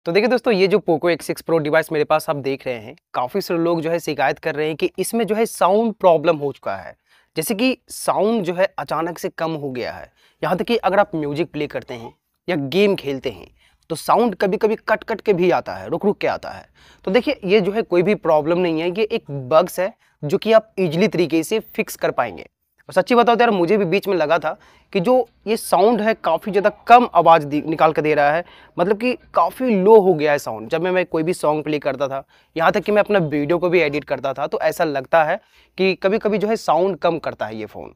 तो देखिए दोस्तों, ये जो पोको X6 Pro डिवाइस मेरे पास आप देख रहे हैं, काफ़ी सारे लोग जो है शिकायत कर रहे हैं कि इसमें जो है साउंड प्रॉब्लम हो चुका है। जैसे कि साउंड जो है अचानक से कम हो गया है। यहाँ तक कि अगर आप म्यूजिक प्ले करते हैं या गेम खेलते हैं, तो साउंड कभी-कभी कट-कट के भी आता है, रुक-रुक के आता है। तो देखिए, ये जो है कोई भी प्रॉब्लम नहीं है, ये एक बग्स है जो कि आप ईज़िली तरीके से फिक्स कर पाएँगे। और सच्ची बताओ तो यार, मुझे भी बीच में लगा था कि जो ये साउंड है काफ़ी ज़्यादा कम आवाज़ निकाल कर दे रहा है, मतलब कि काफ़ी लो हो गया है साउंड। जब मैं कोई भी सॉन्ग प्ले करता था, यहाँ तक कि मैं अपना वीडियो को भी एडिट करता था, तो ऐसा लगता है कि कभी-कभी जो है साउंड कम करता है ये फ़ोन।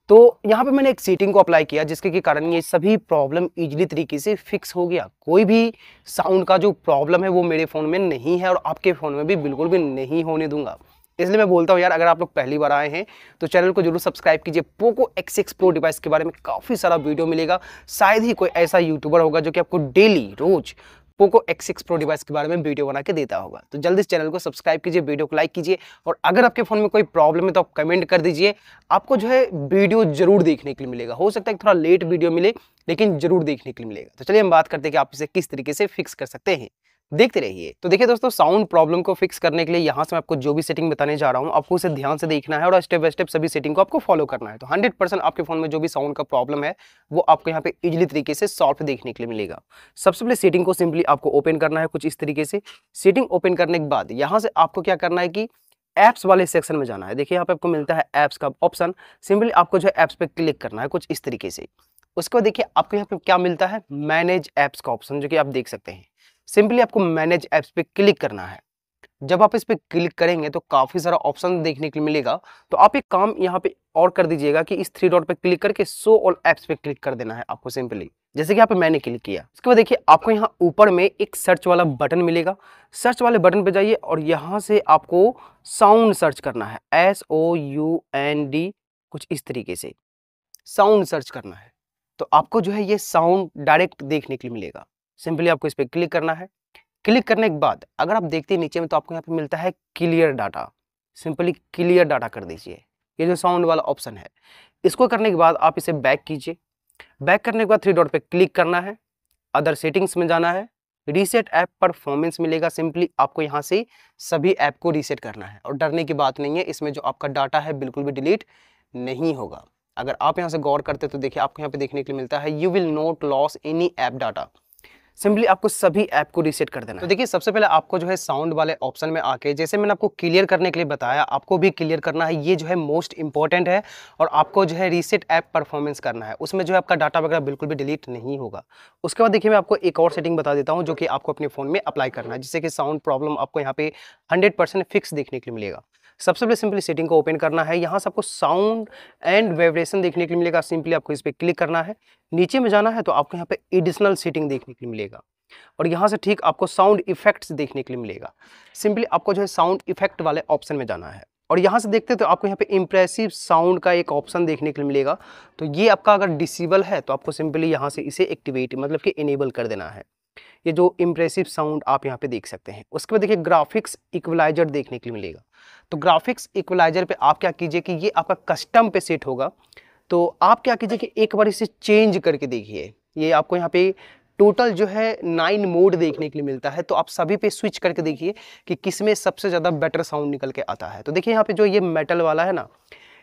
तो यहाँ पे मैंने एक सेटिंग को अप्लाई किया जिसके के कारण ये सभी प्रॉब्लम ईज़िली तरीके से फिक्स हो गया। कोई भी साउंड का जो प्रॉब्लम है वो मेरे फ़ोन में नहीं है और आपके फ़ोन में भी बिल्कुल भी नहीं होने दूँगा। इसलिए मैं बोलता हूँ यार, अगर आप लोग पहली बार आए हैं तो चैनल को जरूर सब्सक्राइब कीजिए। पोको X6 Pro डिवाइस के बारे में काफ़ी सारा वीडियो मिलेगा। शायद ही कोई ऐसा यूट्यूबर होगा जो कि आपको डेली रोज पोको X6 Pro डिवाइस के बारे में वीडियो बना के देता होगा। तो जल्दी इस चैनल को सब्सक्राइब कीजिए, वीडियो को लाइक कीजिए और अगर आपके फ़ोन में कोई प्रॉब्लम है तो आप कमेंट कर दीजिए। आपको जो है वीडियो जरूर देखने के लिए मिलेगा। हो सकता है कि थोड़ा लेट वीडियो मिले, लेकिन जरूर देखने के लिए मिलेगा। तो चलिए हम बात करते हैं कि आप इसे किस तरीके से फिक्स कर सकते हैं। देखते रहिए। तो देखिए दोस्तों, साउंड प्रॉब्लम को फिक्स करने के लिए यहाँ से मैं आपको जो भी सेटिंग बताने जा रहा हूँ, आपको उसे ध्यान से देखना है और स्टेप बाय स्टेप सभी सेटिंग को आपको फॉलो करना है। तो 100% आपके फोन में जो भी साउंड का प्रॉब्लम है वो आपको यहाँ पे इजीली तरीके से सॉल्व देखने के लिए मिलेगा। सबसे पहले सेटिंग को सिंपली आपको ओपन करना है कुछ इस तरीके से। सेटिंग ओपन करने के बाद यहाँ से आपको क्या करना है कि ऐप्स वाले सेक्शन में जाना है। देखिए यहाँ पे आपको मिलता है ऐप्स का ऑप्शन। सिंपली आपको जो है ऐप्स पे क्लिक करना है कुछ इस तरीके से। उसके बाद देखिए आपको यहाँ पे क्या मिलता है, मैनेज ऐप्स का ऑप्शन, जो कि आप देख सकते हैं। सिंपली आपको मैनेज ऐप्स पे क्लिक करना है। जब आप इस पे क्लिक करेंगे तो काफी सारा ऑप्शन देखने के लिए मिलेगा। तो आप एक काम यहाँ पे और कर दीजिएगा कि इस थ्री डॉट पे क्लिक करके शो ऑल ऐप्स पे क्लिक कर देना है आपको सिंपली, जैसे कि यहाँ पे मैंने क्लिक किया। उसके बाद देखिए आपको यहाँ ऊपर में एक सर्च वाला बटन मिलेगा। सर्च वाले बटन पे जाइए और यहाँ से आपको साउंड सर्च करना है, SOUND, कुछ इस तरीके से साउंड सर्च करना है। तो आपको जो है ये साउंड डायरेक्ट देखने के लिए मिलेगा। सिंपली आपको इस पे क्लिक करना है। क्लिक करने के बाद अगर आप देखते हैं नीचे में तो आपको यहाँ पे मिलता है clear data. Simply clear data कर दीजिए, ये जो साउंड वाला ऑप्शन है। इसको करने के बाद आप इसे बैक कीजिए। बैक करने के बाद थ्री डॉट पे क्लिक करना है, अदर सेटिंग्स में जाना है, रीसेट ऐप परफॉर्मेंस मिलेगा। सिंपली आपको यहाँ से सभी ऐप को रीसेट करना है और डरने की बात नहीं है, इसमें जो आपका डाटा है बिल्कुल भी डिलीट नहीं होगा। अगर आप यहाँ से गौर करते तो देखिए आपको यहाँ पे देखने के लिए मिलता है you will not loss any app data. Simply आपको सभी ऐप को रीसेट कर देना है। तो देखिए सबसे पहले आपको जो है साउंड वाले ऑप्शन में आके, जैसे मैंने आपको क्लियर करने के लिए बताया, आपको भी क्लियर करना है। ये जो है मोस्ट इंपॉर्टेंट है और आपको जो है रीसेट ऐप परफॉर्मेंस करना है। उसमें जो है आपका डाटा वगैरह बिल्कुल भी डिलीट नहीं होगा। उसके बाद देखिए मैं आपको एक और सेटिंग बता देता हूँ जो कि आपको अपने फोन में अप्लाई करना है, जिससे कि साउंड प्रॉब्लम आपको यहाँ पे 100% फिक्स देखने के लिए मिलेगा। सबसे पहले सिंपली सेटिंग को ओपन करना है। यहाँ से आपको साउंड एंड वाइब्रेशन देखने के लिए मिलेगा। सिंपली आपको इस पर क्लिक करना है, नीचे में जाना है तो आपको यहाँ पे एडिशनल सेटिंग देखने के लिए मिलेगा और यहाँ से ठीक आपको साउंड इफेक्ट्स देखने के लिए मिलेगा। सिंपली आपको जो है साउंड इफेक्ट वाले ऑप्शन में जाना है और यहाँ से देखते तो आपको यहाँ पे इम्प्रेसिव साउंड का एक ऑप्शन देखने के लिए मिलेगा। तो ये आपका अगर डिसेबल है तो आपको सिंपली यहाँ से इसे एक्टिवेट मतलब कि इनेबल कर देना है। ये जो इम्प्रेसिव साउंड आप यहाँ पे देख सकते हैं। उसके बाद देखिए ग्राफिक्स इक्वलाइजर देखने के लिए मिलेगा। तो ग्राफिक्स इक्वलाइजर पे आप क्या कीजिए कि ये आपका कस्टम पे सेट होगा। तो आप क्या कीजिए कि एक बार इसे चेंज करके देखिए। ये आपको यहाँ पे टोटल जो है 9 मोड देखने के लिए मिलता है। तो आप सभी पे स्विच करके देखिए कि किसमें सबसे ज़्यादा बेटर साउंड निकल के आता है। तो देखिए यहाँ पे जो ये मेटल वाला है ना,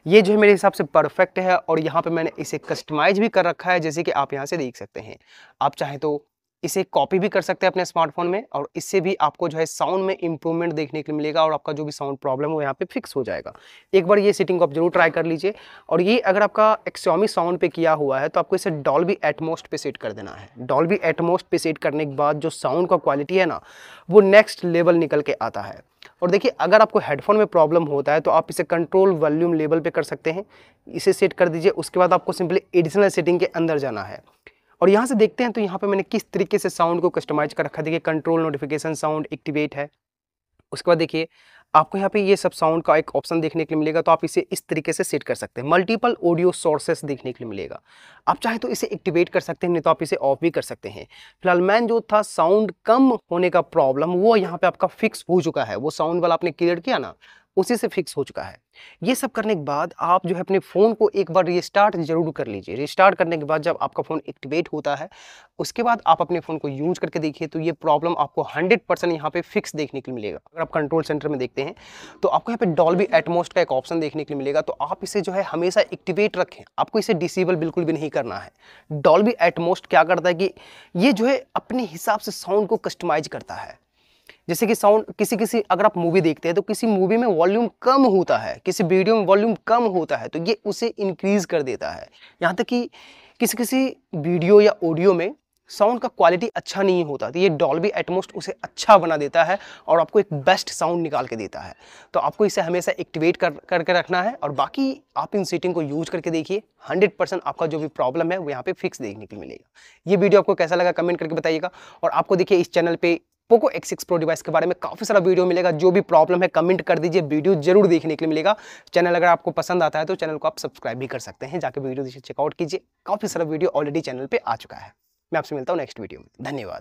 ये जो है मेरे हिसाब से परफेक्ट है और यहाँ पे मैंने इसे कस्टमाइज भी कर रखा है, जैसे कि आप यहाँ से देख सकते हैं। आप चाहे तो इसे कॉपी भी कर सकते हैं अपने स्मार्टफोन में और इससे भी आपको जो है साउंड में इंप्रूवमेंट देखने के लिए मिलेगा और आपका जो भी साउंड प्रॉब्लम है वो यहाँ पे फिक्स हो जाएगा। एक बार ये सेटिंग को आप जरूर ट्राई कर लीजिए। और ये अगर आपका Xiaomi साउंड पे किया हुआ है तो आपको इसे डॉल्बी एटमॉस पे सेट कर देना है। डॉल्बी एटमॉस पे सेट करने के बाद जो साउंड का क्वालिटी है ना, वो नेक्स्ट लेवल निकल के आता है। और देखिए अगर आपको हेडफोन में प्रॉब्लम होता है तो आप इसे कंट्रोल वॉल्यूम लेवल पे कर सकते हैं, इसे सेट कर दीजिए। उसके बाद आपको सिंपली एडिशनल सेटिंग के अंदर जाना है और यहाँ से देखते हैं तो यहाँ पे मैंने किस तरीके से साउंड को कस्टमाइज कर रखा है। देखिए कंट्रोल नोटिफिकेशन साउंड एक्टिवेट है। उसके बाद देखिए आपको यहाँ पे ये सब साउंड का एक ऑप्शन देखने के लिए मिलेगा। तो आप इसे इस तरीके से सेट कर सकते हैं। मल्टीपल ऑडियो सोर्सेस देखने के लिए मिलेगा। आप चाहे तो इसे एक्टिवेट कर सकते हैं, नहीं तो आप इसे ऑफ भी कर सकते हैं। फिलहाल मैन जो था साउंड कम होने का प्रॉब्लम वो यहाँ पे आपका फिक्स हो चुका है। वो साउंड वाला आपने क्लियर किया ना, उसी से फिक्स हो चुका है। ये सब करने के बाद आप जो है अपने फ़ोन को एक बार रिस्टार्ट ज़रूर कर लीजिए। रिस्टार्ट करने के बाद जब आपका फ़ोन एक्टिवेट होता है, उसके बाद आप अपने फ़ोन को यूज़ करके देखिए तो ये प्रॉब्लम आपको 100% यहाँ पे फिक्स देखने के लिए मिलेगा। अगर आप कंट्रोल सेंटर में देखते हैं तो आपको यहाँ पे डॉल्बी एटमॉस का एक ऑप्शन देखने के लिए मिलेगा, तो आप इसे जो है हमेशा एक्टिवेट रखें, आपको इसे डिसेबल बिल्कुल भी नहीं करना है। डॉल्बी एटमॉस क्या करता है कि ये जो है अपने हिसाब से साउंड को कस्टमाइज़ करता है। जैसे कि साउंड किसी अगर आप मूवी देखते हैं तो किसी मूवी में वॉल्यूम कम होता है, किसी वीडियो में वॉल्यूम कम होता है, तो ये उसे इंक्रीज कर देता है। यहाँ तक कि किसी वीडियो या ऑडियो में साउंड का क्वालिटी अच्छा नहीं होता, तो ये डॉल्बी एटमॉस उसे अच्छा बना देता है और आपको एक बेस्ट साउंड निकाल के देता है। तो आपको इसे हमेशा एक्टिवेट करके रखना है और बाकी आप इन सेटिंग को यूज करके देखिए, 100% आपका जो भी प्रॉब्लम है वो यहाँ पे फिक्स देखने के लिए मिलेगा। ये वीडियो आपको कैसा लगा कमेंट करके बताइएगा। और आपको देखिए इस चैनल पे पोको X6 Pro डिवाइस के बारे में काफ़ी सारा वीडियो मिलेगा, जो भी प्रॉब्लम है कमेंट कर दीजिए, वीडियो जरूर देखने के लिए मिलेगा। चैनल अगर आपको पसंद आता है तो चैनल को आप सब्सक्राइब भी कर सकते हैं, जाके वीडियो चेकआउट कीजिए, काफ़ी सारा वीडियो ऑलरेडी चैनल पे आ चुका है। मैं आपसे मिलता हूँ नेक्स्ट वीडियो में। धन्यवाद।